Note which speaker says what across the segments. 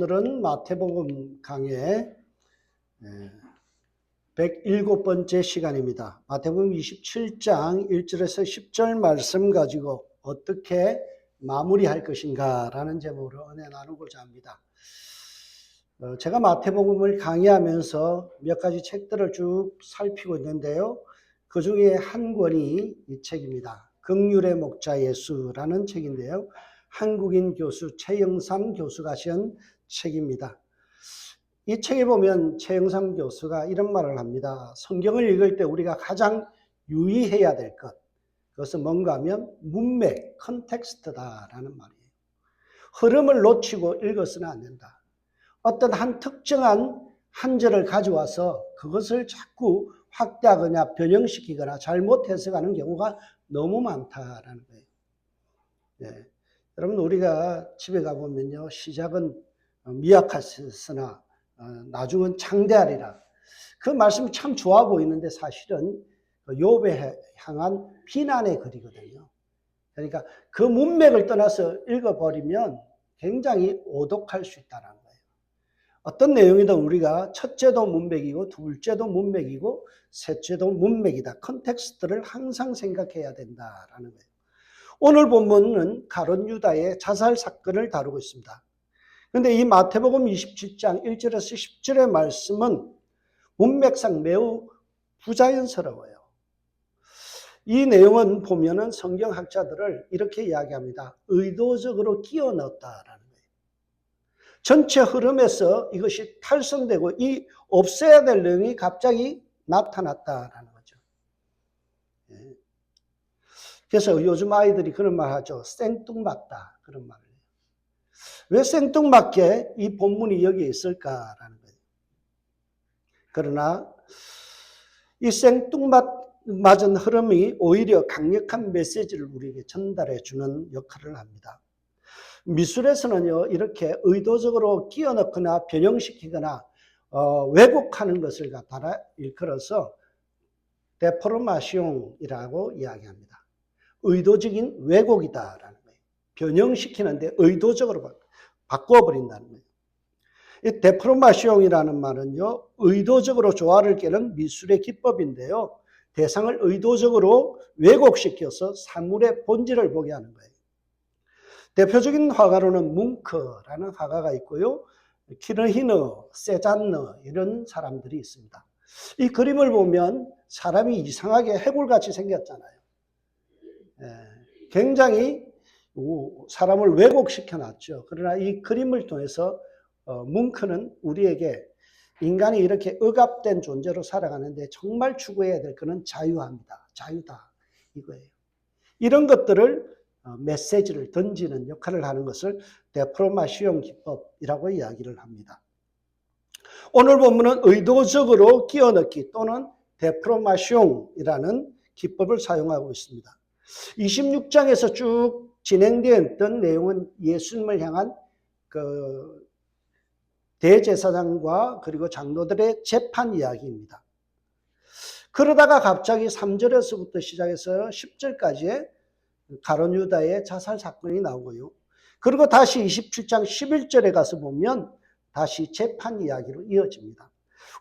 Speaker 1: 오늘은 마태복음 강의 107번째 시간입니다. 마태복음 27장 1절에서 10절 말씀 가지고 어떻게 마무리할 것인가 라는 제목으로 은혜 나누고자 합니다. 제가 마태복음을 강의하면서 몇 가지 책들을 쭉 살피고 있는데요. 그 중에 한 권이 이 책입니다. 긍휼의 목자 예수라는 책인데요. 한국인 교수 최영삼 교수가 쓴 책입니다. 이 책에 보면 최영삼 교수가 이런 말을 합니다. 성경을 읽을 때 우리가 가장 유의해야 될 것, 그것은 뭔가 하면 문맥, 컨텍스트다라는 말이에요. 흐름을 놓치고 읽어서는 안 된다. 어떤 한 특정한 한 절을 가져와서 그것을 자꾸 확대하거나 변형시키거나 잘못 해석하는 경우가 너무 많다라는 거예요. 네. 여러분, 우리가 집에 가보면요, 시작은 미약하으나 나중은 창대하리라. 그 말씀이 참 좋아 보이는데 사실은 욥에 향한 비난의 글이거든요. 그러니까 그 문맥을 떠나서 읽어버리면 굉장히 오독할 수 있다는 거예요. 어떤 내용이든 우리가 첫째도 문맥이고 둘째도 문맥이고 셋째도 문맥이다. 컨텍스트를 항상 생각해야 된다라는 거예요. 오늘 본문은 가룟 유다의 자살 사건을 다루고 있습니다. 그런데 이 마태복음 27장 1절에서 10절의 말씀은 문맥상 매우 부자연스러워요. 이 내용은 보면은 성경학자들을 이렇게 이야기합니다. 의도적으로 끼워 넣었다라는 거예요. 전체 흐름에서 이것이 탈선되고 이 없애야 될 내용이 갑자기 나타났다라는 거죠. 그래서 요즘 아이들이 그런 말 하죠. 생뚱맞다. 그런 말을 해요. 왜 생뚱맞게 이 본문이 여기에 있을까라는 거예요. 그러나 이 생뚱맞은 흐름이 오히려 강력한 메시지를 우리에게 전달해 주는 역할을 합니다. 미술에서는요, 이렇게 의도적으로 끼워 넣거나 변형시키거나 왜곡하는 것을 갖다가 일컬어서 데포르마시옹이라고 이야기합니다. 의도적인 왜곡이다라는 거예요. 변형시키는데 의도적으로 바꿔버린다는 거예요. 이 데포르마시옹이라는 말은요, 의도적으로 조화를 깨는 미술의 기법인데요. 대상을 의도적으로 왜곡시켜서 사물의 본질을 보게 하는 거예요. 대표적인 화가로는 뭉크라는 화가가 있고요. 키르히너, 세잔느 이런 사람들이 있습니다. 이 그림을 보면 사람이 이상하게 해골같이 생겼잖아요. 굉장히 사람을 왜곡시켜 놨죠. 그러나 이 그림을 통해서 뭉크는 우리에게 인간이 이렇게 억압된 존재로 살아가는데 정말 추구해야 될 것은 자유합니다. 자유다. 이거예요. 이런 것들을 메시지를 던지는 역할을 하는 것을 데포르마시옹 기법이라고 이야기를 합니다. 오늘 본문은 의도적으로 끼워 넣기 또는 데포르마시옹이라는 기법을 사용하고 있습니다. 26장에서 쭉 진행되었던 내용은 예수님을 향한 그 대제사장과 그리고 장로들의 재판 이야기입니다. 그러다가 갑자기 3절에서부터 시작해서 10절까지의 가룟 유다의 자살 사건이 나오고요. 그리고 다시 27장 11절에 가서 보면 다시 재판 이야기로 이어집니다.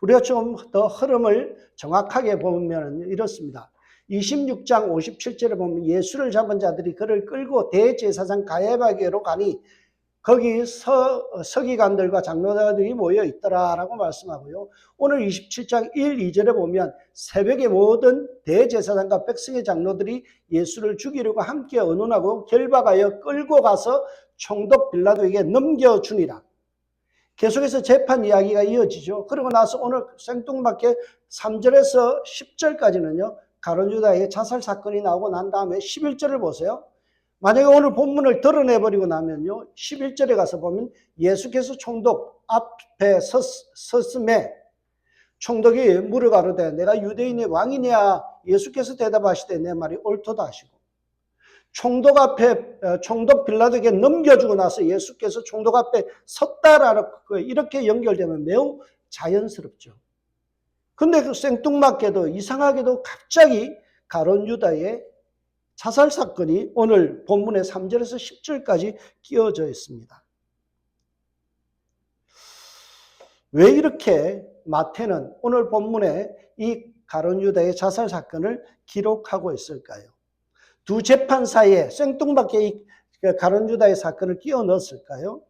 Speaker 1: 우리가 좀 더 흐름을 정확하게 보면 이렇습니다. 26장 57절에 보면 예수를 잡은 자들이 그를 끌고 대제사장 가야바에게로 가니 거기 서기관들과 장로들이 모여 있더라라고 말씀하고요. 오늘 27장 1, 2절에 보면 새벽에 모든 대제사장과 백성의 장로들이 예수를 죽이려고 함께 의논하고 결박하여 끌고 가서 총독 빌라도에게 넘겨주니라. 계속해서 재판 이야기가 이어지죠. 그러고 나서 오늘 생뚱맞게 3절에서 10절까지는요. 가룟 유다의 자살 사건이 나오고 난 다음에 11절을 보세요. 만약에 오늘 본문을 드러내버리고 나면요. 11절에 가서 보면 예수께서 총독 앞에 섰음에 총독이 물어 가로되 내가 유대인의 왕이냐 예수께서 대답하시되 내 말이 옳도다 하시고 총독 앞에 총독 빌라도에게 넘겨주고 나서 예수께서 총독 앞에 섰다라고 이렇게 연결되면 매우 자연스럽죠. 근데 그 생뚱맞게도 이상하게도 갑자기 가룟 유다의 자살 사건이 오늘 본문의 3절에서 10절까지 끼어져 있습니다. 왜 이렇게 마태는 오늘 본문에 이 가룟 유다의 자살 사건을 기록하고 있을까요? 두 재판 사이에 생뚱맞게 이 가룟 유다의 사건을 끼워 넣었을까요?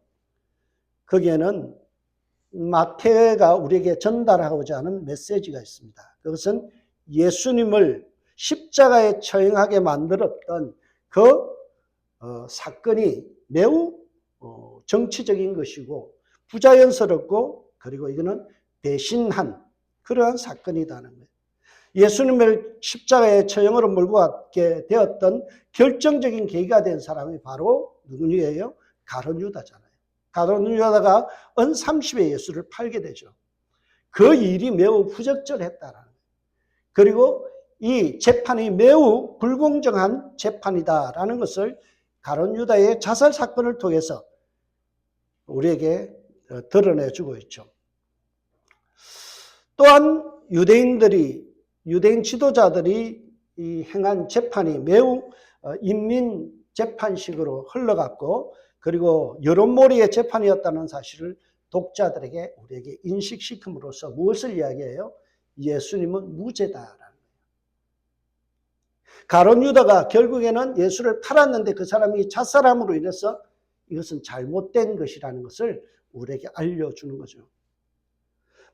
Speaker 1: 거기에는 마태가 우리에게 전달하고자 하는 메시지가 있습니다. 그것은 예수님을 십자가에 처형하게 만들었던 그 사건이 매우 정치적인 것이고 부자연스럽고, 그리고 이거는 배신한 그러한 사건이라는 거예요. 예수님을 십자가의 처형으로 몰고 가게 되었던 결정적인 계기가 된 사람이 바로 누구예요? 가룟 유다잖아요. 가룟 유다가 은 30에 예수를 팔게 되죠. 그 일이 매우 부적절했다라는 거예요. 그리고 이 재판이 매우 불공정한 재판이다라는 것을 가룟 유다의 자살 사건을 통해서 우리에게 드러내주고 있죠. 또한 유대인 지도자들이 행한 재판이 매우 인민 재판식으로 흘러갔고, 그리고 여론몰이의 재판이었다는 사실을 독자들에게 우리에게 인식시킴으로써 무엇을 이야기해요? 예수님은 무죄다라는 거예요. 가룟 유다가 결국에는 예수를 팔았는데 그 사람이 자살함으로 인해서 이것은 잘못된 것이라는 것을 우리에게 알려주는 거죠.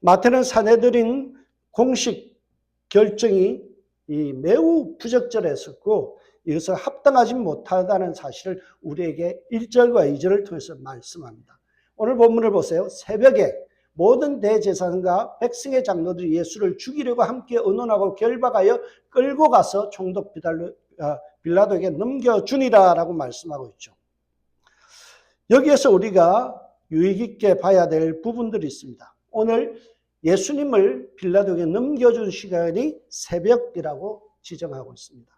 Speaker 1: 마태는 사내들인 공식 결정이 매우 부적절했었고 이것을 합당하지 못하다는 사실을 우리에게 1절과 2절을 통해서 말씀합니다. 오늘 본문을 보세요. 새벽에 모든 대제사장과 백성의 장로들이 예수를 죽이려고 함께 의논하고 결박하여 끌고 가서 총독 빌라도에게 넘겨주니라 라고 말씀하고 있죠. 여기에서 우리가 유의 깊게 봐야 될 부분들이 있습니다. 오늘 예수님을 빌라도에게 넘겨준 시간이 새벽이라고 지정하고 있습니다.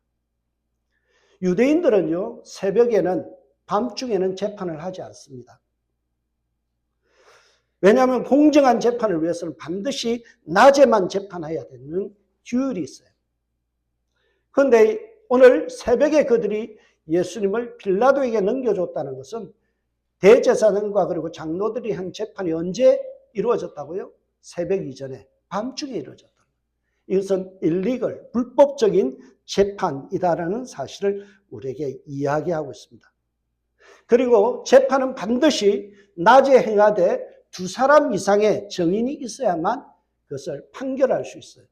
Speaker 1: 유대인들은요, 새벽에는, 밤중에는 재판을 하지 않습니다. 왜냐하면 공정한 재판을 위해서는 반드시 낮에만 재판해야 되는 규율이 있어요. 그런데 오늘 새벽에 그들이 예수님을 빌라도에게 넘겨줬다는 것은 대제사장과 그리고 장로들이 한 재판이 언제 이루어졌다고요? 새벽 이전에, 밤중에 이루어졌다. 이것은 일리걸, 불법적인 재판이다라는 사실을 우리에게 이야기하고 있습니다. 그리고 재판은 반드시 낮에 행하되 두 사람 이상의 증인이 있어야만 그것을 판결할 수 있어요.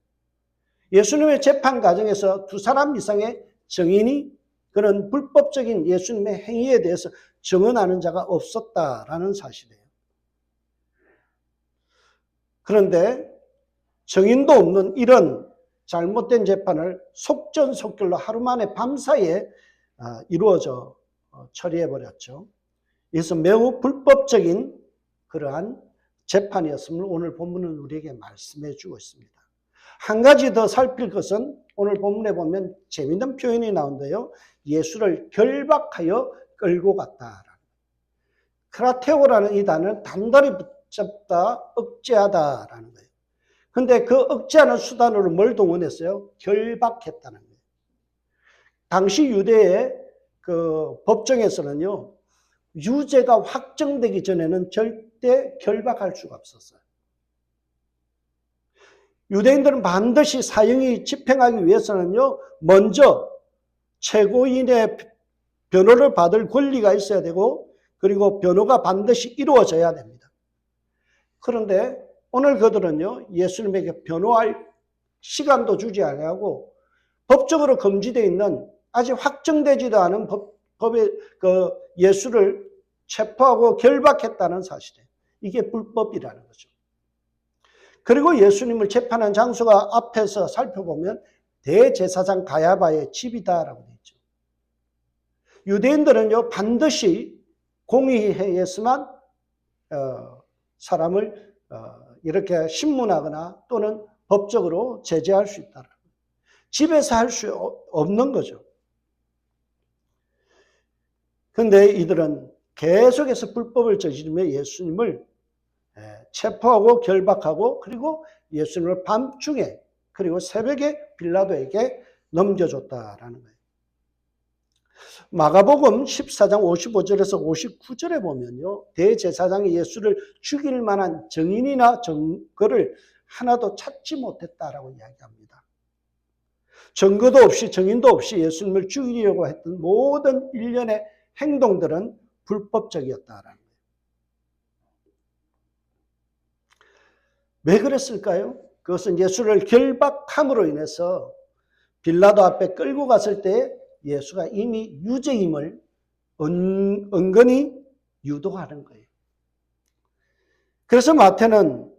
Speaker 1: 예수님의 재판 과정에서 두 사람 이상의 증인이 그런 불법적인 예수님의 행위에 대해서 증언하는 자가 없었다라는 사실이에요. 그런데 증인도 없는 이런 잘못된 재판을 속전속결로 하루 만에 밤사이에 이루어져 처리해버렸죠. 그래서 매우 불법적인 그러한 재판이었음을 오늘 본문은 우리에게 말씀해 주고 있습니다. 한 가지 더 살필 것은 오늘 본문에 보면 재미있는 표현이 나오는데요. 예수를 결박하여 끌고 갔다. 크라테오라는 이 단어는 단단히 붙잡다, 억제하다라는 거예요. 그런데 그 억제하는 수단으로 뭘 동원했어요? 결박했다는 거예요. 당시 유대의 그 법정에서는요, 유죄가 확정되기 전에는 절대 결박할 수가 없었어요. 유대인들은 반드시 사형이 집행하기 위해서는요, 먼저 최고인의 변호를 받을 권리가 있어야 되고, 그리고 변호가 반드시 이루어져야 됩니다. 그런데 오늘 그들은요, 예수님에게 변호할 시간도 주지 아니하고 법적으로 금지되어 있는 아직 확정되지도 않은 법의 그 예수를 체포하고 결박했다는 사실이에요. 이게 불법이라는 거죠. 그리고 예수님을 재판한 장소가 앞에서 살펴보면 대제사장 가야바의 집이다라고 되어 있죠. 유대인들은요, 반드시 공의회에서만 사람을 이렇게 신문하거나 또는 법적으로 제재할 수 있다. 집에서 할 수 없는 거죠. 그런데 이들은 계속해서 불법을 저지르며 예수님을 체포하고 결박하고 그리고 예수님을 밤중에 그리고 새벽에 빌라도에게 넘겨줬다라는 거예요. 마가복음 14장 55절에서 59절에 보면요, 대제사장이 예수를 죽일 만한 증인이나 증거를 하나도 찾지 못했다라고 이야기합니다. 증거도 없이, 증인도 없이 예수님을 죽이려고 했던 모든 일련의 행동들은 불법적이었다라는 거예요. 왜 그랬을까요? 그것은 예수를 결박함으로 인해서 빌라도 앞에 끌고 갔을 때 예수가 이미 유죄임을 은근히 유도하는 거예요. 그래서 마태는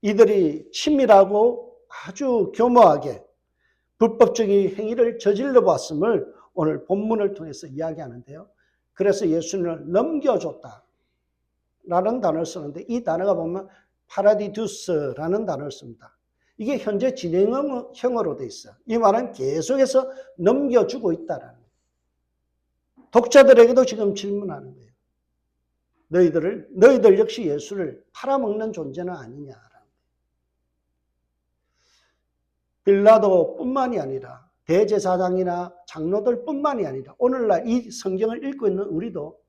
Speaker 1: 이들이 친밀하고 아주 교묘하게 불법적인 행위를 저질러 봤음을 오늘 본문을 통해서 이야기하는데요. 그래서 예수님을 넘겨줬다 라는 단어를 쓰는데, 이 단어가 보면 파라디두스라는 단어를 씁니다. 이게 현재 진행형으로 돼 있어. 이 말은 계속해서 넘겨주고 있다라는 거예요. 독자들에게도 지금 질문하는 거예요. 너희들 역시 예수를 팔아먹는 존재는 아니냐라는 거예요. 빌라도뿐만이 아니라 대제사장이나 장로들뿐만이 아니라 오늘날 이 성경을 읽고 있는 우리도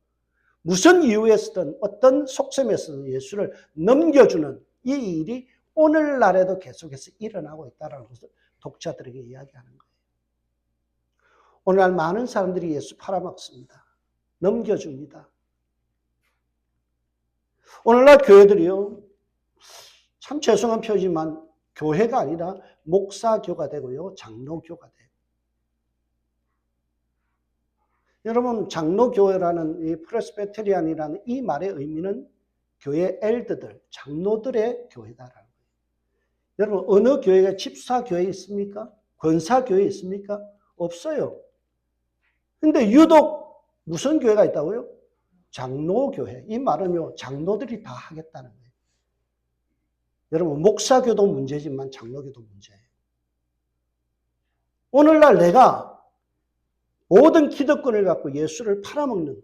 Speaker 1: 무슨 이유에서든 어떤 속셈에서든 예수를 넘겨주는 이 일이 오늘날에도 계속해서 일어나고 있다는 것을 독자들에게 이야기하는 거예요. 오늘날 많은 사람들이 예수 팔아먹습니다. 넘겨줍니다. 오늘날 교회들이요, 참 죄송한 표현이지만 교회가 아니라 목사교가 되고요, 장로교가 돼요. 여러분, 장로교회라는 이 프레스베테리안이라는 이 말의 의미는 교회 엘드들, 장로들의 교회다라는 거예요. 여러분, 어느 교회가 집사교회 있습니까? 권사교회 있습니까? 없어요. 근데 유독 무슨 교회가 있다고요? 장로교회. 이 말은요, 장로들이 다 하겠다는 거예요. 여러분, 목사교도 문제지만 장로교도 문제예요. 오늘날 내가 모든 기득권을 갖고 예수를 팔아먹는,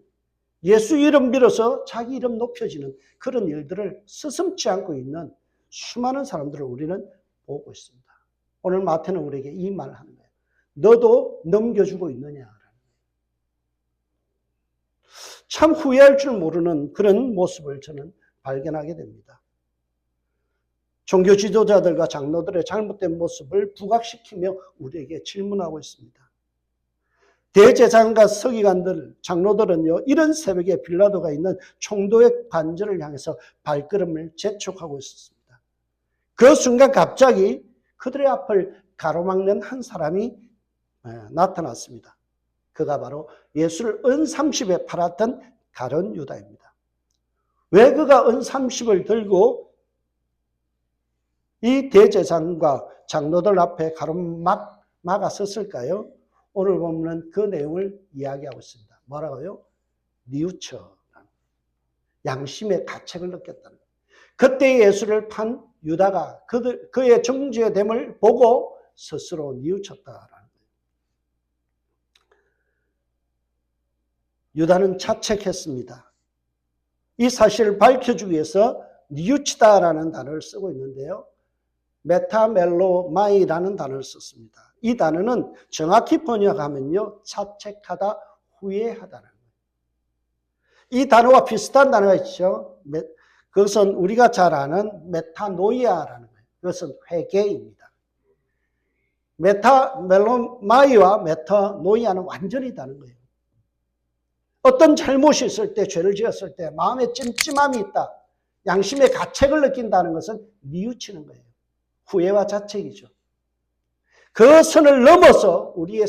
Speaker 1: 예수 이름 빌어서 자기 이름 높여지는 그런 일들을 스슴지 않고 있는 수많은 사람들을 우리는 보고 있습니다. 오늘 마태는 우리에게 이 말을 하는 거예요. 너도 넘겨주고 있느냐. 참 후회할 줄 모르는 그런 모습을 저는 발견하게 됩니다. 종교 지도자들과 장로들의 잘못된 모습을 부각시키며 우리에게 질문하고 있습니다. 대제사장과 서기관들, 장로들은요, 이런 새벽에 빌라도가 있는 총독의 관절을 향해서 발걸음을 재촉하고 있었습니다. 그 순간 갑자기 그들의 앞을 가로막는 한 사람이 나타났습니다. 그가 바로 예수를 은 30에 팔았던 가룟 유다입니다. 왜 그가 은 30을 들고 이 대제사장과 장로들 앞에 가로막아 섰을까요? 오늘 보면 그 내용을 이야기하고 있습니다. 뭐라고요? 뉘우쳐. 양심의 가책을 느꼈다는 거예요. 그때 예수를 판 유다가 그의 정죄됨을 보고 스스로 뉘우쳤다라는 거예요. 유다는 자책했습니다. 이 사실을 밝혀주기 위해서 뉘우치다라는 단어를 쓰고 있는데요. 메타멜로마이라는 단어를 썼습니다. 이 단어는 정확히 번역하면요, 자책하다, 후회하다라는 거예요. 이 단어와 비슷한 단어가 있죠. 그것은 우리가 잘 아는 메타노이아라는 거예요. 그것은 회개입니다. 메타멜로마이와 메타노이아는 완전히 다른 거예요. 어떤 잘못이 있을 때, 죄를 지었을 때 마음에 찜찜함이 있다, 양심의 가책을 느낀다는 것은 뉘우치는 거예요. 후회와 자책이죠. 그 선을 넘어서 우리의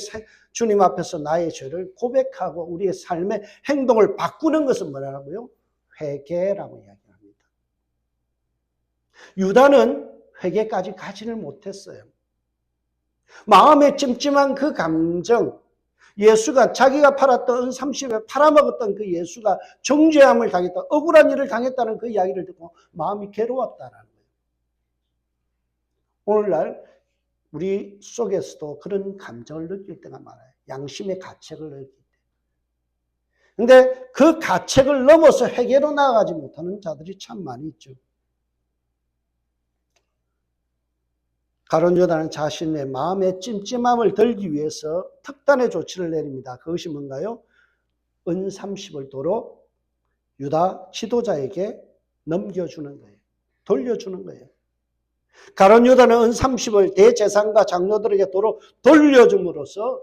Speaker 1: 주님 앞에서 나의 죄를 고백하고 우리의 삶의 행동을 바꾸는 것은 뭐라고요? 회개라고 이야기합니다. 유다는 회개까지 가지를 못했어요. 마음에 찜찜한 그 감정, 예수가 자기가 팔았던 은 30에 팔아먹었던 그 예수가 정죄함을 당했다, 억울한 일을 당했다는 그 이야기를 듣고 마음이 괴로웠다라는 거예요. 오늘날 우리 속에서도 그런 감정을 느낄 때가 많아요. 양심의 가책을 느낄 때. 근데 그 가책을 넘어서 회개로 나아가지 못하는 자들이 참 많이 있죠. 가룟 유다는 자신의 마음의 찜찜함을 덜기 위해서 특단의 조치를 내립니다. 그것이 뭔가요? 은 30을 도로 유다 지도자에게 넘겨주는 거예요. 돌려주는 거예요. 가룟 유다는 은 30을 대제사장과 장로들에게 도로 돌려줌으로써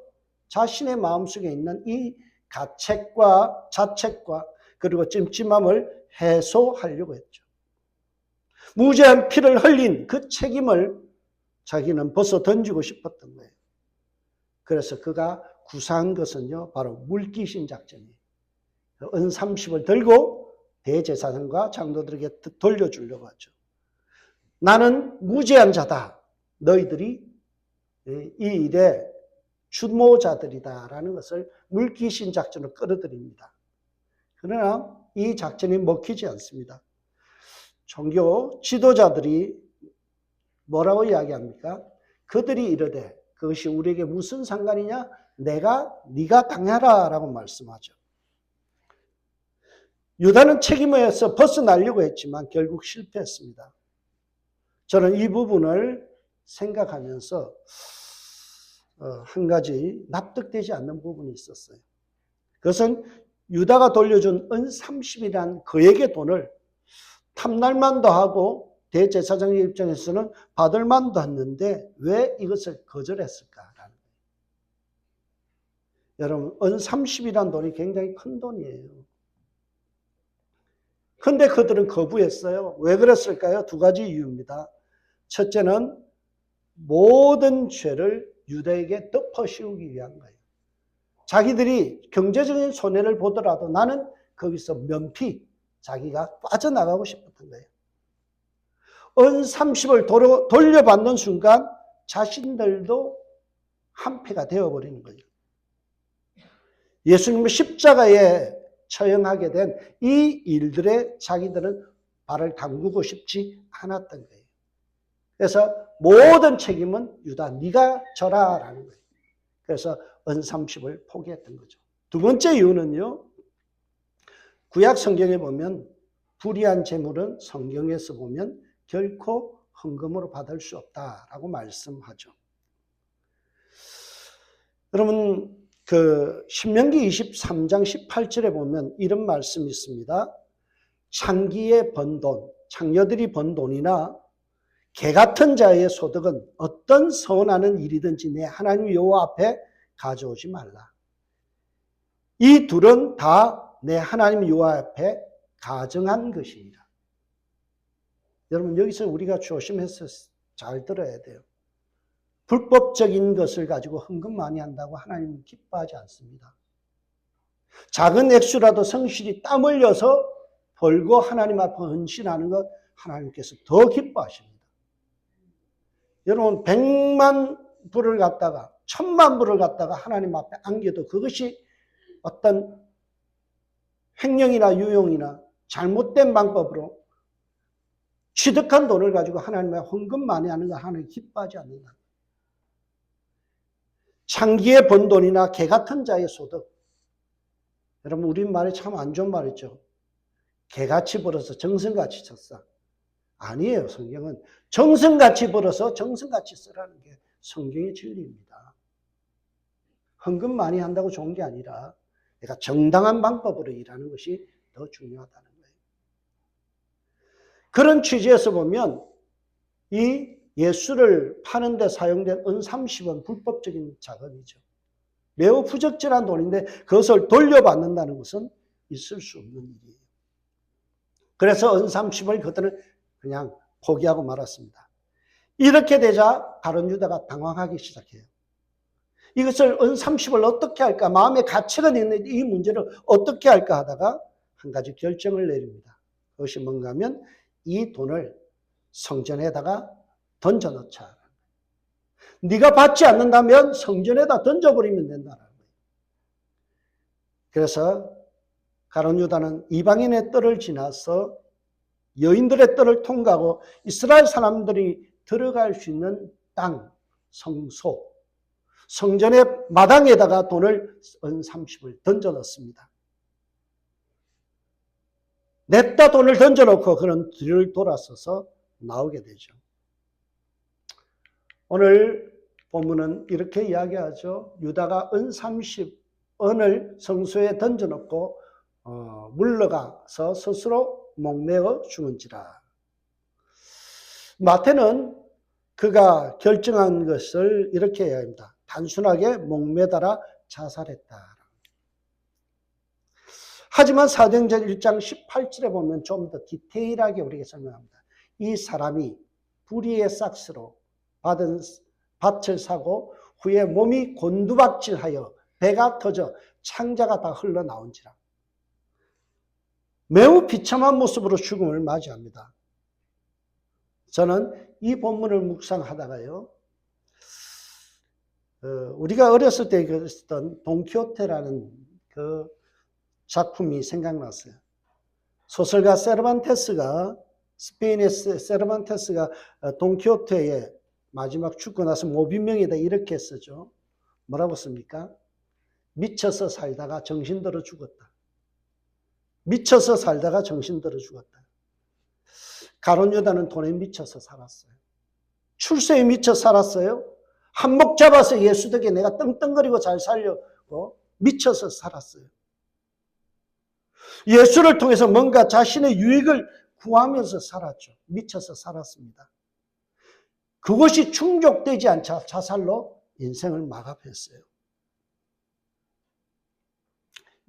Speaker 1: 자신의 마음속에 있는 이 가책과 자책과 그리고 찜찜함을 해소하려고 했죠. 무죄한 피를 흘린 그 책임을 자기는 벗어 던지고 싶었던 거예요. 그래서 그가 구사한 것은요, 바로 물귀신 작전이에요. 은 30을 들고 대제사장과 장로들에게 돌려주려고 하죠. 나는 무죄한 자다. 너희들이 이 일의 주모자들이다라는 것을 물귀신 작전으로 끌어들입니다. 그러나 이 작전이 먹히지 않습니다. 종교 지도자들이 뭐라고 이야기합니까? 그들이 이르되 그것이 우리에게 무슨 상관이냐? 네가 당해라 라고 말씀하죠. 유다는 책임에서 벗어나려고 했지만 결국 실패했습니다. 저는 이 부분을 생각하면서 한 가지 납득되지 않는 부분이 있었어요. 그것은 유다가 돌려준 은 30이라는 그에게 돈을 탐날만도 하고 대제사장의 입장에서는 받을만도 했는데 왜 이것을 거절했을까라는 거예요. 여러분, 은 30이라는 돈이 굉장히 큰 돈이에요. 근데 그들은 거부했어요. 왜 그랬을까요? 두 가지 이유입니다. 첫째는 모든 죄를 유다에게 덮어씌우기 위한 거예요. 자기들이 경제적인 손해를 보더라도 나는 거기서 면피, 자기가 빠져나가고 싶었던 거예요. 은 30을 돌려받는 순간 자신들도 한패가 되어버리는 거예요. 예수님의 십자가에 처형하게 된 이 일들에 자기들은 발을 담그고 싶지 않았던 거예요. 그래서 모든 책임은 유다, 네가 져라라는 거예요. 그래서 은 30을 포기했던 거죠. 두 번째 이유는요, 구약 성경에 보면 불의한 재물은 성경에서 보면 결코 헌금으로 받을 수 없다라고 말씀하죠. 여러분, 신명기 23장 18절에 보면 이런 말씀이 있습니다. 창기의 번 돈, 창녀들이 번 돈이나 개 같은 자의 소득은 어떤 선하는 일이든지 내 하나님 여호와 앞에 가져오지 말라. 이 둘은 다 내 하나님 여호와 앞에 가정한 것이니라. 여러분, 여기서 우리가 조심해서 잘 들어야 돼요. 불법적인 것을 가지고 헌금 많이 한다고 하나님은 기뻐하지 않습니다. 작은 액수라도 성실히 땀 흘려서 벌고 하나님 앞에 헌신하는 것 하나님께서 더 기뻐하십니다. 여러분, 100만 불을 갖다가 1000만 불을 갖다가 하나님 앞에 안겨도 그것이 어떤 횡령이나 유용이나 잘못된 방법으로 취득한 돈을 가지고 하나님 앞에 헌금 많이 하는 거 하나님 기뻐하지 않는다. 창기의 번 돈이나 개 같은 자의 소득. 여러분, 우리말이 참 안 좋은 말이죠. 개같이 벌어서 정성같이 썼어. 아니에요. 성경은 정성같이 벌어서 정성같이 쓰라는 게 성경의 진리입니다. 헌금 많이 한다고 좋은 게 아니라 내가 정당한 방법으로 일하는 것이 더 중요하다는 거예요. 그런 취지에서 보면 이 예수를 파는 데 사용된 은 30은 불법적인 자금이죠. 매우 부적절한 돈인데 그것을 돌려받는다는 것은 있을 수 없는 일이에요. 그래서 은 30을 그들은 그냥 포기하고 말았습니다. 이렇게 되자 가룟 유다가 당황하기 시작해요. 이것을 은 30을 어떻게 할까? 마음에 가책은 있는데 이 문제를 어떻게 할까 하다가 한 가지 결정을 내립니다. 그것이 뭔가 하면 이 돈을 성전에다가 던져놓자. 네가 받지 않는다면 성전에다 던져버리면 된다는 거예요. 그래서 가룟 유다는 이방인의 뜰을 지나서 여인들의 뜰을 통과하고 이스라엘 사람들이 들어갈 수 있는 땅, 성소, 성전의 마당에다가 돈을 은 30을 던져넣습니다. 냈다 돈을 던져놓고 그는 뒤를 돌아서서 나오게 되죠. 오늘 본문은 이렇게 이야기하죠. 유다가 은 30은을 성소에 던져놓고 물러가서 스스로 목매어 죽은지라. 마태는 그가 결정한 것을 이렇게 이야기합니다. 단순하게 목매달아 자살했다. 하지만 사도행전 1장 18절에 보면 좀 더 디테일하게 우리에게 설명합니다. 이 사람이 불의의 삭스로 받은 밭을 사고 후에 몸이 곤두박질하여 배가 터져 창자가 다 흘러나온지라. 매우 비참한 모습으로 죽음을 맞이합니다. 저는 이 본문을 묵상하다가요, 우리가 어렸을 때 읽었던 돈키호테라는 그 작품이 생각났어요. 소설가 세르반테스가, 스페인의 세르반테스가 돈키호테의 마지막 죽고 나서 모비명에다 이렇게 쓰죠. 뭐라고 씁니까? 미쳐서 살다가 정신들어 죽었다. 미쳐서 살다가 정신들어 죽었다. 가룟 유다는 돈에 미쳐서 살았어요. 출세에 미쳐 살았어요. 한몫 잡아서 예수 덕에 내가 떵떵거리고 잘 살려고 미쳐서 살았어요. 예수를 통해서 뭔가 자신의 유익을 구하면서 살았죠. 미쳐서 살았습니다. 그것이 충족되지 않자 자살로 인생을 마감했어요.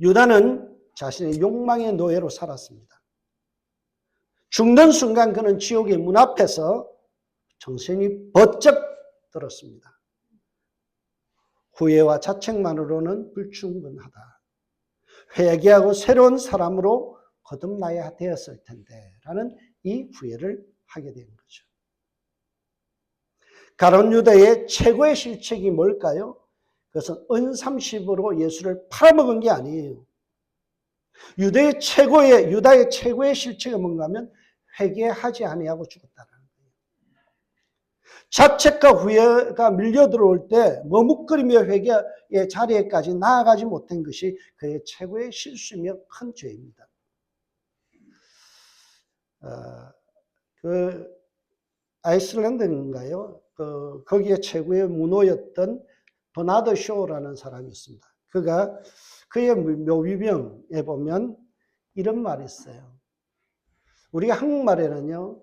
Speaker 1: 유다는 자신의 욕망의 노예로 살았습니다. 죽는 순간 그는 지옥의 문 앞에서 정신이 번쩍 들었습니다. 후회와 자책만으로는 불충분하다. 회개하고 새로운 사람으로 거듭나야 되었을 텐데 라는 이 후회를 하게 된 거죠. 가룟 유다의 최고의 실책이 뭘까요? 그것은 은 30으로 예수를 팔아먹은 게 아니에요. 유다의 최고의 실책이 뭔가 하면 회개하지 아니하고 죽었다는 거예요. 자책과 후회가 밀려 들어올 때 머뭇거리며 회개의 자리에까지 나아가지 못한 것이 그의 최고의 실수이며 큰 죄입니다. 그 아이슬란드인가요? 거기에 최고의 문호였던 버나드 쇼라는 사람이 있습니다. 그의 묘비명에 보면 이런 말이 있어요. 우리가 한국말에는요,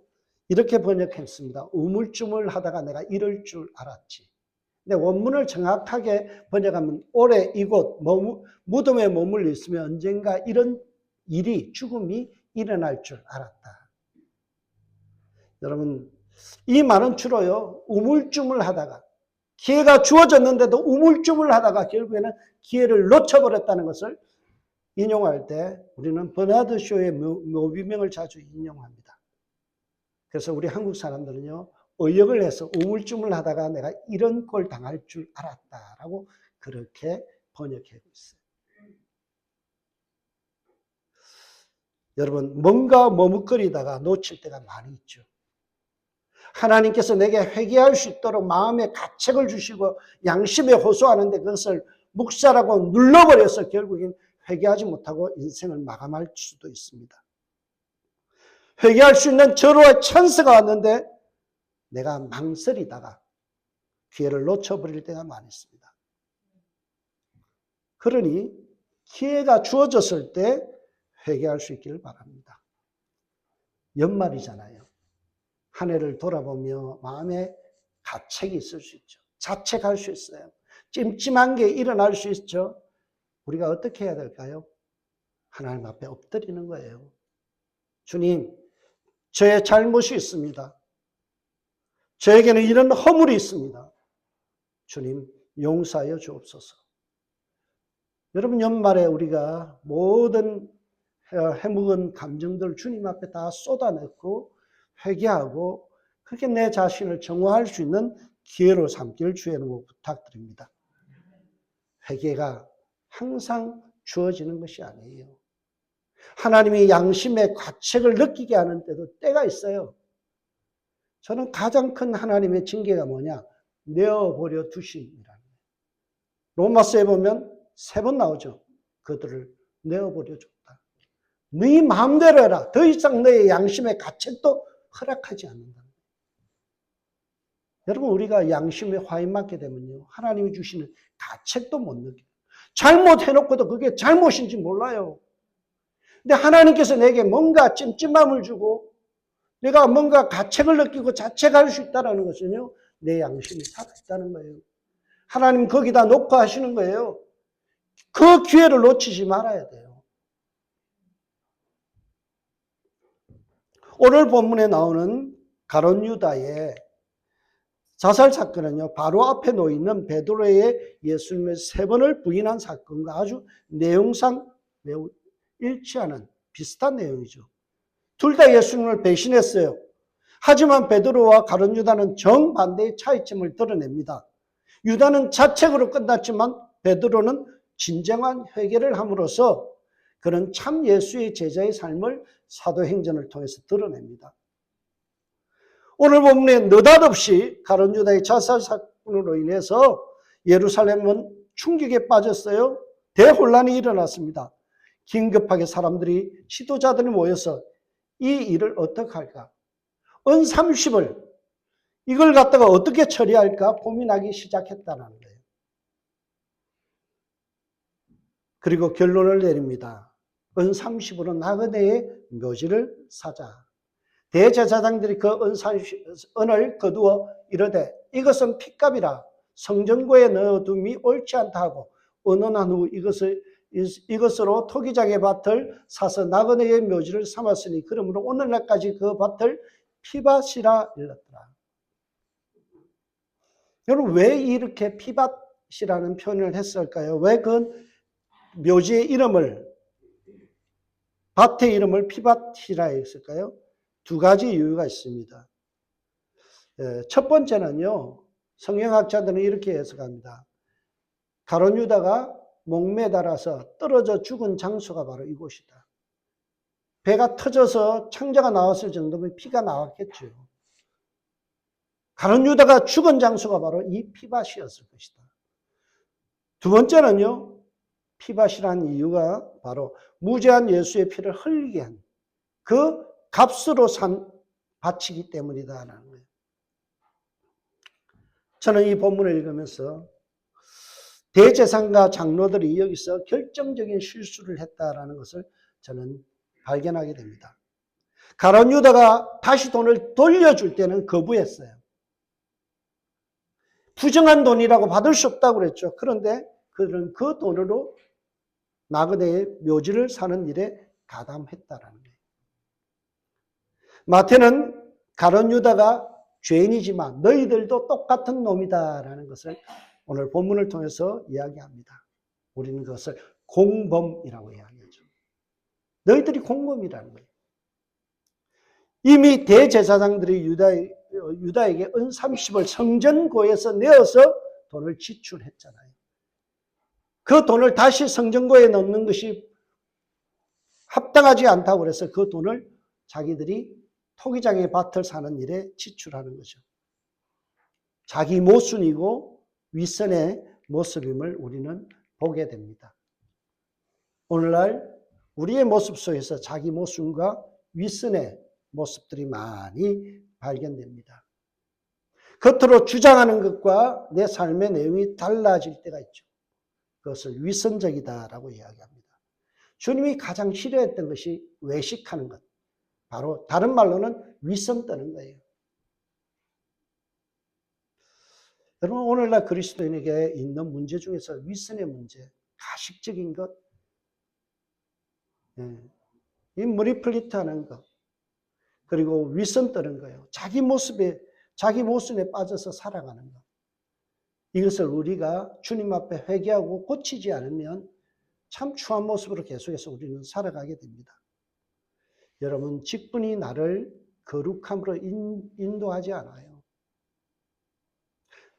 Speaker 1: 이렇게 번역했습니다. 우물쭈물하다가 내가 이럴 줄 알았지. 근데 원문을 정확하게 번역하면 오래 이곳 무덤에 머물러 있으면 언젠가 이런 일이, 죽음이 일어날 줄 알았다. 여러분, 이 말은 주로요, 우물쭈물하다가 기회가 주어졌는데도 우물쭈물하다가 결국에는 기회를 놓쳐버렸다는 것을 인용할 때 우리는 버나드 쇼의 묘비명을 자주 인용합니다. 그래서 우리 한국 사람들은요, 의역을 해서 우물쭈물하다가 내가 이런 꼴 당할 줄 알았다라고 그렇게 번역하고 있어요. 여러분, 뭔가 머뭇거리다가 놓칠 때가 많이 있죠. 하나님께서 내게 회개할 수 있도록 마음에 가책을 주시고 양심에 호소하는데 그것을 묵살하고 눌러버려서 결국엔 회개하지 못하고 인생을 마감할 수도 있습니다. 회개할 수 있는 절호의 찬스가 왔는데 내가 망설이다가 기회를 놓쳐버릴 때가 많이 있습니다. 그러니 기회가 주어졌을 때 회개할 수 있기를 바랍니다. 연말이잖아요. 한 해를 돌아보며 마음에 가책이 있을 수 있죠. 자책할 수 있어요. 찜찜한 게 일어날 수 있죠. 우리가 어떻게 해야 될까요? 하나님 앞에 엎드리는 거예요. 주님, 저의 잘못이 있습니다. 저에게는 이런 허물이 있습니다. 주님, 용서하여 주옵소서. 여러분, 연말에 우리가 모든 해묵은 감정들 주님 앞에 다 쏟아냈고 회개하고 그렇게 내 자신을 정화할 수 있는 기회로 삼길 주의 이름으로 부탁드립니다. 회개가 항상 주어지는 것이 아니에요. 하나님이 양심의 가책을 느끼게 하는 때가 있어요. 저는 가장 큰 하나님의 징계가 뭐냐? 내어버려 두심이라는 거예요. 로마서에 보면 3번 나오죠. 그들을 내어버려 줬다. 네 마음대로 해라. 더 이상 너의 양심의 가책도 허락하지 않는다. 여러분, 우리가 양심에 화인 맞게 되면요, 하나님이 주시는 가책도 못 느껴요. 잘못해놓고도 그게 잘못인지 몰라요. 근데 하나님께서 내게 뭔가 찜찜함을 주고 내가 뭔가 가책을 느끼고 자책할 수 있다는 것은요, 내 양심이 살아있다는 거예요. 하나님 거기다 놓고 하시는 거예요. 그 기회를 놓치지 말아야 돼요. 오늘 본문에 나오는 가룟 유다의 자살 사건은요, 바로 앞에 놓이는 베드로의 예수님의 3번을 부인한 사건과 아주 내용상 매우 일치하는 비슷한 내용이죠. 둘 다 예수님을 배신했어요. 하지만 베드로와 가룟 유다는 정반대의 차이점을 드러냅니다. 유다는 자책으로 끝났지만 베드로는 진정한 회개를 함으로써 그는 참 예수의 제자의 삶을 사도행전을 통해서 드러냅니다. 오늘 본문에 느닷없이 가룟 유다의 자살 사건으로 인해서 예루살렘은 충격에 빠졌어요. 대혼란이 일어났습니다. 긴급하게 사람들이 지도자들이 모여서 이 일을 어떻게 할까? 은 30을 이걸 갖다가 어떻게 처리할까 고민하기 시작했다는 거예요. 그리고 결론을 내립니다. 은 30으로 나그네의 묘지를 사자. 대제사장들이 그 은을 거두어 이르되 이것은 핏값이라 성전고에 넣어둠이 옳지 않다 하고 언언한 후 이것으로 토기장의 밭을 사서 나그네의 묘지를 삼았으니 그러므로 오늘날까지 그 밭을 피밭이라 일렀더라. 여러분, 왜 이렇게 피밭이라는 표현을 했을까요? 왜 그 묘지의 이름을, 밭의 이름을 피밭이라 했을까요? 두 가지 이유가 있습니다. 첫 번째는요, 성경학자들은 이렇게 해석합니다. 가룟 유다가 목매달아서 떨어져 죽은 장소가 바로 이곳이다. 배가 터져서 창자가 나왔을 정도면 피가 나왔겠죠. 가룟 유다가 죽은 장소가 바로 이 피밭이었을 것이다. 두 번째는요, 피밭이라는 이유가 바로 무죄한 예수의 피를 흘리게 한 그 값으로 산 밭이기 때문이다라는 거예요. 저는 이 본문을 읽으면서 대제사장과 장로들이 여기서 결정적인 실수를 했다라는 것을 저는 발견하게 됩니다. 가룟 유다가 다시 돈을 돌려줄 때는 거부했어요. 부정한 돈이라고 받을 수 없다고 그랬죠. 그런데 그들은 그 돈으로 나그네의 묘지를 사는 일에 가담했다라는 거예요. 마태는 가룟 유다가 죄인이지만 너희들도 똑같은 놈이다라는 것을 오늘 본문을 통해서 이야기합니다. 우리는 그것을 공범이라고 이야기하죠. 너희들이 공범이라는 거예요. 이미 대제사장들이 유다에게 은 30을 성전고에서 내어서 돈을 지출했잖아요. 그 돈을 다시 성전고에 넣는 것이 합당하지 않다고 해서 그 돈을 자기들이 토기장의 밭을 사는 일에 지출하는 거죠. 자기 모순이고 윗선의 모습임을 우리는 보게 됩니다. 오늘날 우리의 모습 속에서 자기 모순과 윗선의 모습들이 많이 발견됩니다. 겉으로 주장하는 것과 내 삶의 내용이 달라질 때가 있죠. 그것을 위선적이다라고 이야기합니다. 주님이 가장 싫어했던 것이 외식하는 것. 바로 다른 말로는 위선 떠는 거예요. 여러분, 오늘날 그리스도인에게 있는 문제 중에서 위선의 문제, 가식적인 것, 이 머리플리트하는 것, 그리고 위선 떠는 거예요. 자기 모순에 빠져서 살아가는 것. 이것을 우리가 주님 앞에 회개하고 고치지 않으면 참 추한 모습으로 계속해서 우리는 살아가게 됩니다. 여러분, 직분이 나를 거룩함으로 인도하지 않아요.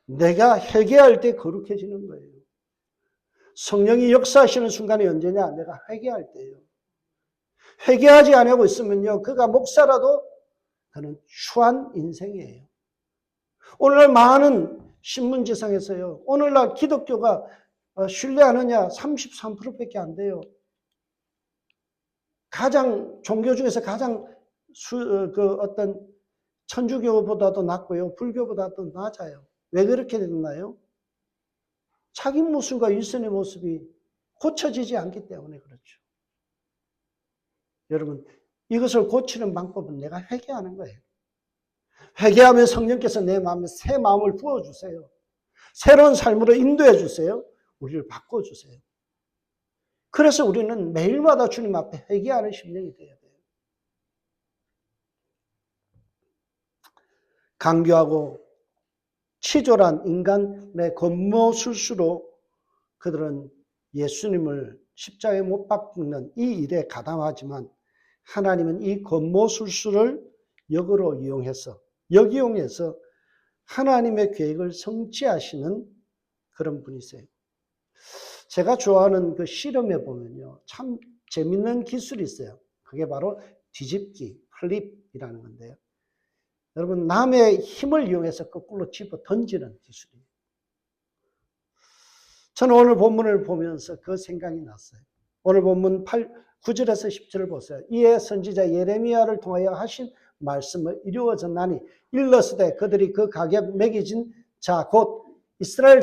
Speaker 1: 내가 회개할 때 거룩해지는 거예요. 성령이 역사하시는 순간이 언제냐? 내가 회개할 때예요. 회개하지 않고 있으면요, 그가 목사라도 그는 추한 인생이에요. 오늘날 많은 신문지상에서요, 오늘날 기독교가 신뢰하느냐? 33%밖에 안 돼요. 종교 중에서 가장 어떤 천주교보다도 낮고요. 불교보다도 낮아요. 왜 그렇게 됐나요? 자기 모습과 일선의 모습이 고쳐지지 않기 때문에 그렇죠. 여러분, 이것을 고치는 방법은 내가 회개하는 거예요. 회개하면 성령께서 내 마음에 새 마음을 부어주세요. 새로운 삶으로 인도해 주세요. 우리를 바꿔주세요. 그래서 우리는 매일마다 주님 앞에 회개하는 심령이 되어야 돼요. 강교하고 치졸한 인간의 겉모술수로 그들은 예수님을 십자가에 못 박는 이 일에 가담하지만 하나님은 이 겉모술수를 역이용해서 하나님의 계획을 성취하시는 그런 분이세요. 제가 좋아하는 그 실험에 보면요, 참 재밌는 기술이 있어요. 그게 바로 뒤집기, 플립이라는 건데요. 여러분, 남의 힘을 이용해서 거꾸로 집어 던지는 기술이에요. 저는 오늘 본문을 보면서 그 생각이 났어요. 오늘 본문 9절에서 10절을 보세요. 이에 선지자 예레미야를 통하여 하신 말씀을 이루어졌나니 일렀으되 그들이 그 가격 매겨진 자 곧 이스라엘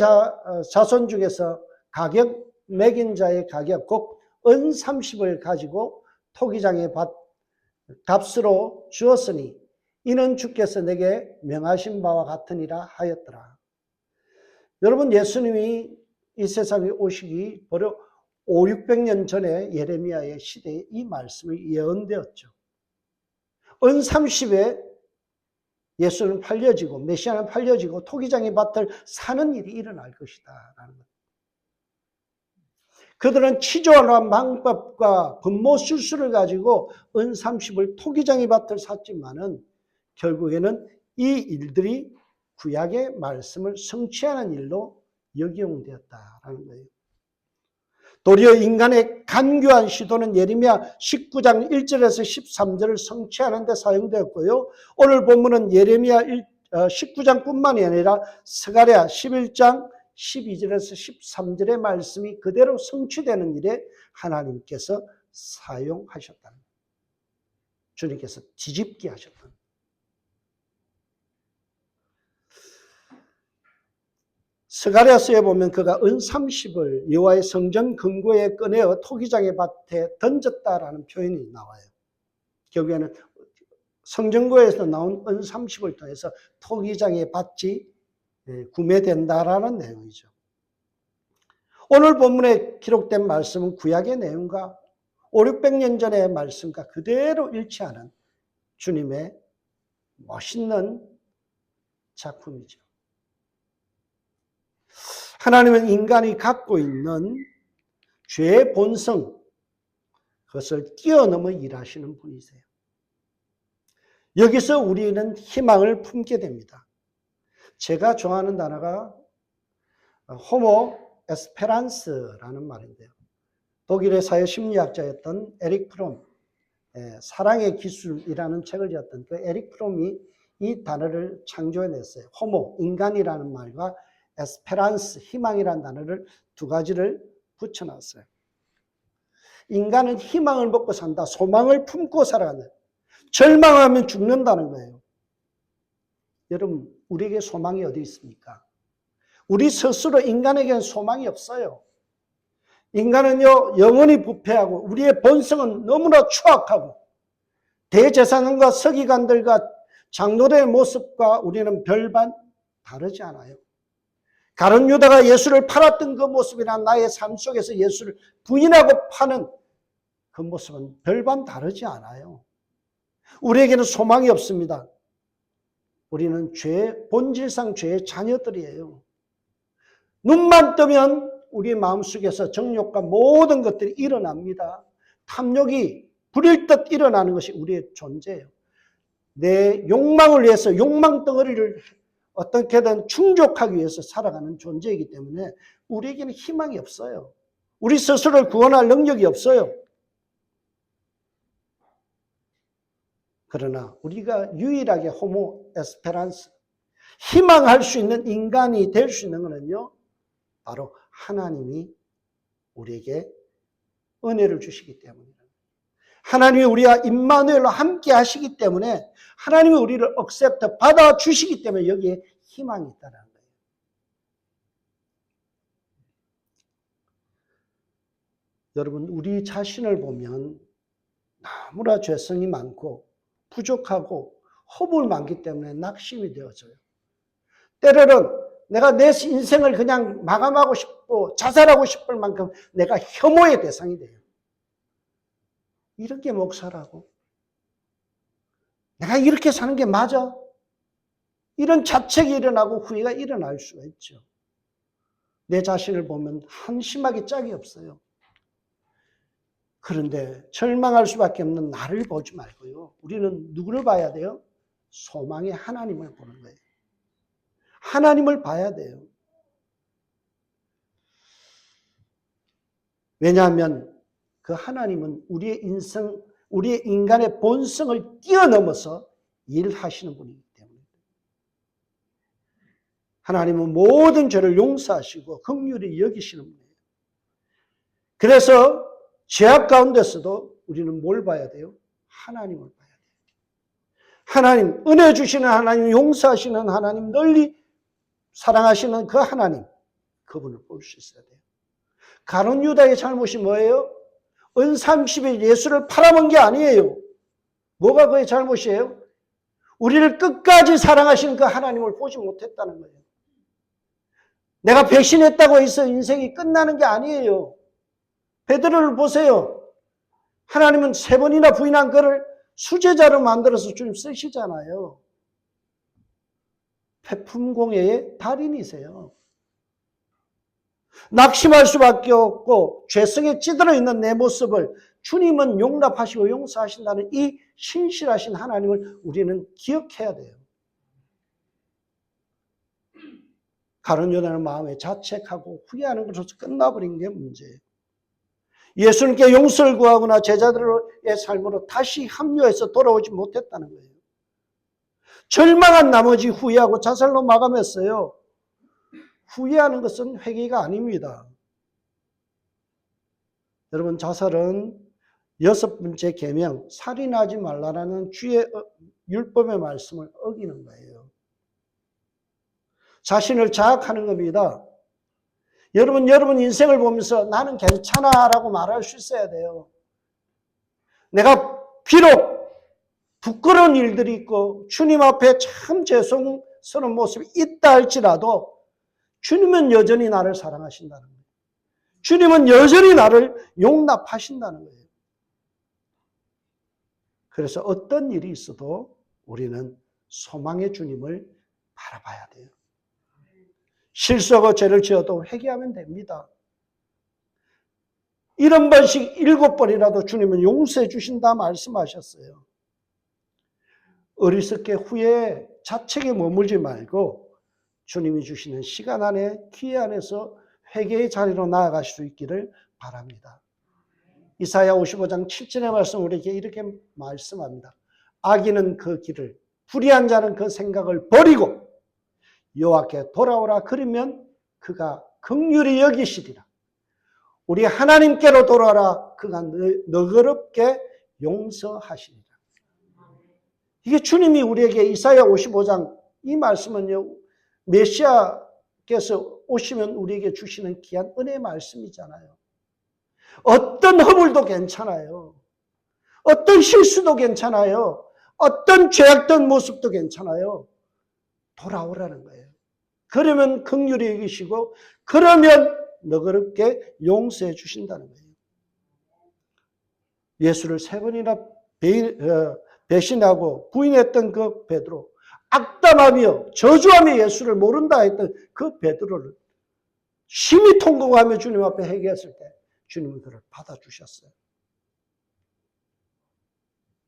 Speaker 1: 자손 중에서 가격 매긴 자의 가격 곧 은 30을 가지고 토기장의 값으로 주었으니 이는 주께서 내게 명하신 바와 같으니라 하였더라. 여러분, 예수님이 이 세상에 오시기 버려 500~600년 전에 예레미야의 시대에 이 말씀이 예언되었죠. 은 30에 예수는 팔려지고 메시아는 팔려지고 토기장의 밭을 사는 일이 일어날 것이다 라는 것. 그들은 치졸한 방법과 분모술수를 가지고 은 30을 토기장의 밭을 샀지만은 결국에는 이 일들이 구약의 말씀을 성취하는 일로 역이용되었다라는 거예요. 도리어 인간의 간교한 시도는 예레미야 19장 1절에서 13절을 성취하는 데 사용되었고요. 오늘 본문은 예레미야 19장뿐만이 아니라 스가랴 11장 12절에서 13절의 말씀이 그대로 성취되는 일에 하나님께서 사용하셨다는 거예요. 주님께서 뒤집게 하셨다는 거예요. 스가랴서에 보면 그가 은 30을 여호와의 성전 근고에 꺼내어 토기장의 밭에 던졌다라는 표현이 나와요. 결국에는 성전고에서 나온 은 30을 통해서 토기장의 밭이 구매된다라는 내용이죠. 오늘 본문에 기록된 말씀은 구약의 내용과 500~600년 전의 말씀과 그대로 일치하는 주님의 멋있는 작품이죠. 하나님은 인간이 갖고 있는 죄의 본성, 그것을 뛰어넘어 일하시는 분이세요. 여기서 우리는 희망을 품게 됩니다. 제가 좋아하는 단어가 호모 에스페란스라는 말인데요. 독일의 사회심리학자였던 에릭 프롬, 사랑의 기술이라는 책을 지었던 그 에릭 프롬이 이 단어를 창조해냈어요. 호모, 인간이라는 말과 에스페란스, 희망이라는 단어를 두 가지를 붙여놨어요. 인간은 희망을 먹고 산다. 소망을 품고 살아간다. 절망하면 죽는다는 거예요. 여러분, 우리에게 소망이 어디 있습니까? 우리 스스로 인간에게는 소망이 없어요. 인간은요, 영원히 부패하고 우리의 본성은 너무나 추악하고 대제사장과 서기관들과 장로들의 모습과 우리는 별반 다르지 않아요. 가룟 유다가 예수를 팔았던 그 모습이나 나의 삶 속에서 예수를 부인하고 파는 그 모습은 별반 다르지 않아요. 우리에게는 소망이 없습니다. 우리는 본질상 죄의 자녀들이에요. 눈만 뜨면 우리 마음속에서 정욕과 모든 것들이 일어납니다. 탐욕이 불일 듯 일어나는 것이 우리의 존재예요. 내 욕망을 위해서 욕망 덩어리를 어떻게든 충족하기 위해서 살아가는 존재이기 때문에 우리에게는 희망이 없어요. 우리 스스로를 구원할 능력이 없어요. 그러나 우리가 유일하게 호모 에스페란스, 희망할 수 있는 인간이 될 수 있는 것은요, 바로 하나님이 우리에게 은혜를 주시기 때문입니다. 하나님이 우리와 임마누엘로 함께 하시기 때문에 하나님이 우리를 억셉트 받아주시기 때문에 여기에 희망이 있다는 거예요. 여러분, 우리 자신을 보면 너무나 죄성이 많고 부족하고 허물 많기 때문에 낙심이 되어져요. 때로는 내가 내 인생을 그냥 마감하고 싶고 자살하고 싶을 만큼 내가 혐오의 대상이 돼요. 이렇게 목사라고? 내가 이렇게 사는 게 맞아? 이런 자책이 일어나고 후회가 일어날 수가 있죠. 내 자신을 보면 한심하게 짝이 없어요. 그런데 절망할 수밖에 없는 나를 보지 말고요. 우리는 누구를 봐야 돼요? 소망의 하나님을 보는 거예요. 하나님을 봐야 돼요. 왜냐하면 그 하나님은 우리의 인생, 우리의 인간의 본성을 뛰어넘어서 일하시는 분이기 때문에. 하나님은 모든 죄를 용서하시고 긍휼히 여기시는 분이에요. 그래서 죄악 가운데서도 우리는 뭘 봐야 돼요? 하나님을 봐야 돼요. 하나님, 은혜 주시는 하나님, 용서하시는 하나님, 널리 사랑하시는 그 하나님, 그분을 볼 수 있어야 돼요. 가룟 유다의 잘못이 뭐예요? 은 30에 예수를 팔아먹은 게 아니에요. 뭐가 그의 잘못이에요? 우리를 끝까지 사랑하시는 그 하나님을 보지 못했다는 거예요. 내가 배신했다고 해서 인생이 끝나는 게 아니에요. 베드로를 보세요. 하나님은 3번이나 부인한 그를 수제자로 만들어서 주님 쓰시잖아요. 태풍공예의 달인이세요. 낙심할 수밖에 없고 죄성에 찌들어 있는 내 모습을 주님은 용납하시고 용서하신다는 이 신실하신 하나님을 우리는 기억해야 돼요. 가룟 유다는 마음에 자책하고 후회하는 것으로 끝나버린 게 문제예요. 예수님께 용서를 구하거나 제자들의 삶으로 다시 합류해서 돌아오지 못했다는 거예요. 절망한 나머지 후회하고 자살로 마감했어요. 후회하는 것은 회개가 아닙니다. 여러분, 자살은 6번째 계명, 살인하지 말라라는 주의 율법의 말씀을 어기는 거예요. 자신을 자학하는 겁니다. 여러분 인생을 보면서 나는 괜찮아 라고 말할 수 있어야 돼요. 내가 비록 부끄러운 일들이 있고 주님 앞에 참 죄송스러운 모습이 있다 할지라도 주님은 여전히 나를 사랑하신다는 거예요. 주님은 여전히 나를 용납하신다는 거예요. 그래서 어떤 일이 있어도 우리는 소망의 주님을 바라봐야 돼요. 실수하고 죄를 지어도 회개하면 됩니다. 70번씩 7번이라도 주님은 용서해 주신다 말씀하셨어요. 어리석게 후에 자책에 머물지 말고 주님이 주시는 시간 안에 기회 안에서 회개의 자리로 나아갈 수 있기를 바랍니다. 이사야 55장 7절의 말씀 우리에게 이렇게 말씀합니다. 악인은 그 길을, 불의한 자는 그 생각을 버리고 여호와께 돌아오라. 그러면 그가 긍휼히 여기시리라. 우리 하나님께로 돌아오라. 그가 너그럽게 용서하시리라. 이게 주님이 우리에게 이사야 55장 이 말씀은요, 메시아께서 오시면 우리에게 주시는 귀한 은혜의 말씀이잖아요. 어떤 허물도 괜찮아요. 어떤 실수도 괜찮아요. 어떤 죄악된 모습도 괜찮아요. 돌아오라는 거예요. 그러면 긍휼히 여기시고 그러면 너그럽게 용서해 주신다는 거예요. 예수를 3번이나 배신하고 부인했던 그 베드로, 악담하며 저주하며 예수를 모른다 했던 그 베드로를 심히 통곡하며 주님 앞에 회개했을 때 주님은 그를 받아주셨어요.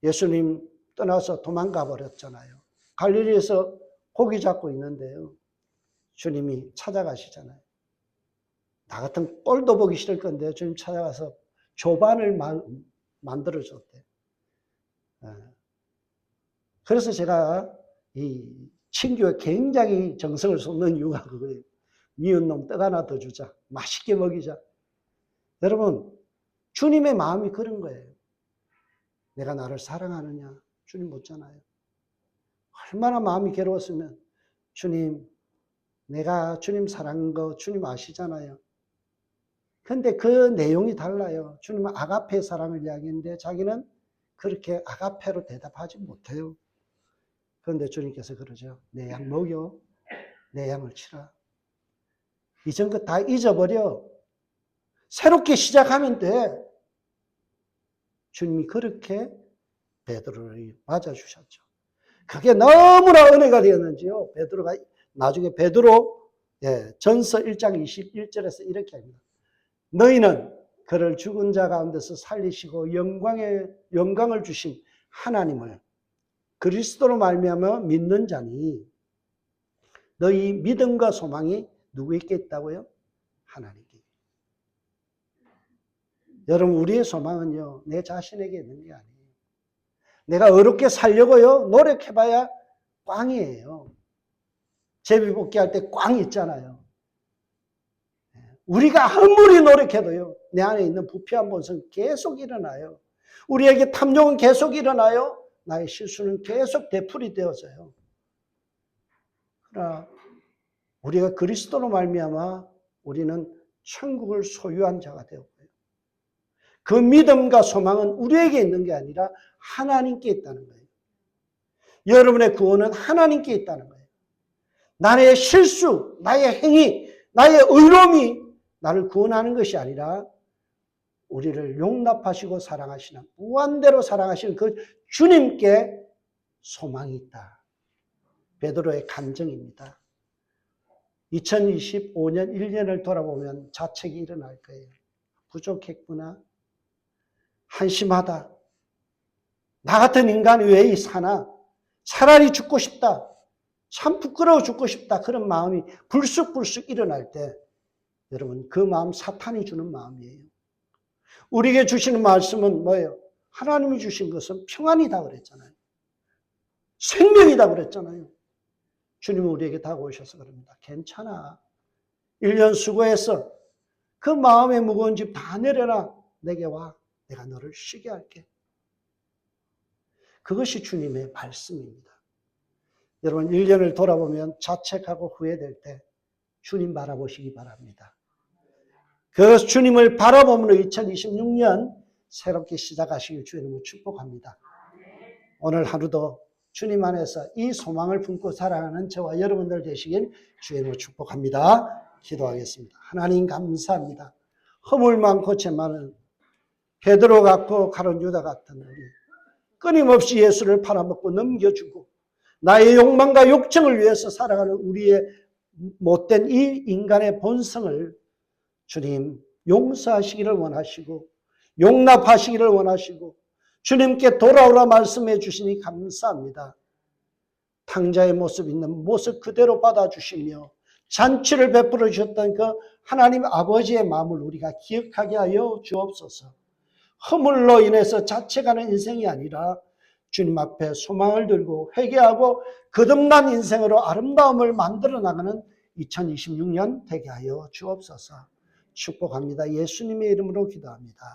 Speaker 1: 예수님 떠나서 도망가 버렸잖아요. 갈릴리에서 고기 잡고 있는데요. 주님이 찾아가시잖아요. 나 같은 꼴도 보기 싫을 건데 주님 찾아가서 조반을 만들어줬대요. 그래서 제가 이 친교에 굉장히 정성을 쏟는 이유가 그거예요. 미운 놈 떡 하나 더 주자. 맛있게 먹이자. 여러분, 주님의 마음이 그런 거예요. 내가 나를 사랑하느냐? 주님 묻잖아요. 얼마나 마음이 괴로웠으면 주님, 내가 주님 사랑한 거 주님 아시잖아요. 근데 그 내용이 달라요. 주님은 아가페 사랑을 이야기했는데 자기는 그렇게 아가페로 대답하지 못해요. 그런데 주님께서 그러죠. 내 양 먹여, 내 양을 치라. 이전 것 다 잊어버려. 새롭게 시작하면 돼. 주님이 그렇게 베드로를 맞아주셨죠. 그게 너무나 은혜가 되었는지요. 베드로가 나중에 베드로 전서 1장 21절에서 이렇게 합니다. 너희는 그를 죽은 자 가운데서 살리시고 영광을 주신 하나님을 그리스도로 말미암아 믿는 자니 너희 믿음과 소망이 누구에게 있다고요? 하나님께. 여러분 우리의 소망은요 내 자신에게 있는 게 아니에요. 내가 어렵게 살려고요 노력해봐야 꽝이에요. 제비뽑기 할 때 꽝 있잖아요. 우리가 아무리 노력해도요 내 안에 있는 부패한 본성은 계속 일어나요. 우리에게 탐욕은 계속 일어나요. 나의 실수는 계속 되풀이 되어져요. 그러나 우리가 그리스도로 말미암아 우리는 천국을 소유한 자가 되었고요. 그 믿음과 소망은 우리에게 있는 게 아니라 하나님께 있다는 거예요. 여러분의 구원은 하나님께 있다는 거예요. 나의 실수, 나의 행위, 나의 의로움이 나를 구원하는 것이 아니라 우리를 용납하시고 사랑하시는 무한대로 사랑하시는 그 주님께 소망이 있다. 베드로의 감정입니다. 2025년 1년을 돌아보면 자책이 일어날 거예요. 부족했구나. 한심하다. 나 같은 인간이 왜 사나? 차라리 죽고 싶다. 참 부끄러워 죽고 싶다. 그런 마음이 불쑥불쑥 일어날 때 여러분 그 마음 사탄이 주는 마음이에요. 우리에게 주시는 말씀은 뭐예요? 하나님이 주신 것은 평안이다 그랬잖아요. 생명이다 그랬잖아요. 주님은 우리에게 다가오셔서 그럽니다. 괜찮아. 1년 수고해서 그 마음의 무거운 짐 다 내려라. 내게 와. 내가 너를 쉬게 할게. 그것이 주님의 말씀입니다. 여러분 1년을 돌아보면 자책하고 후회될 때 주님 바라보시기 바랍니다. 그 주님을 바라보므로 2026년 새롭게 시작하시길 주님을 축복합니다. 오늘 하루도 주님 안에서 이 소망을 품고 살아가는 저와 여러분들 되시길 주님을 축복합니다. 기도하겠습니다. 하나님 감사합니다. 허물 많고 죄 많은 베드로 같고 가룟 유다 같은 우리 끊임없이 예수를 팔아먹고 넘겨주고 나의 욕망과 욕정을 위해서 살아가는 우리의 못된 이 인간의 본성을 주님 용서하시기를 원하시고 용납하시기를 원하시고 주님께 돌아오라 말씀해 주시니 감사합니다. 탕자의 모습 있는 모습 그대로 받아주시며 잔치를 베풀어 주셨던 그 하나님 아버지의 마음을 우리가 기억하게 하여 주옵소서. 허물로 인해서 자책하는 인생이 아니라 주님 앞에 소망을 들고 회개하고 거듭난 인생으로 아름다움을 만들어 나가는 2026년 되게 하여 주옵소서. 축복합니다. 예수님의 이름으로 기도합니다.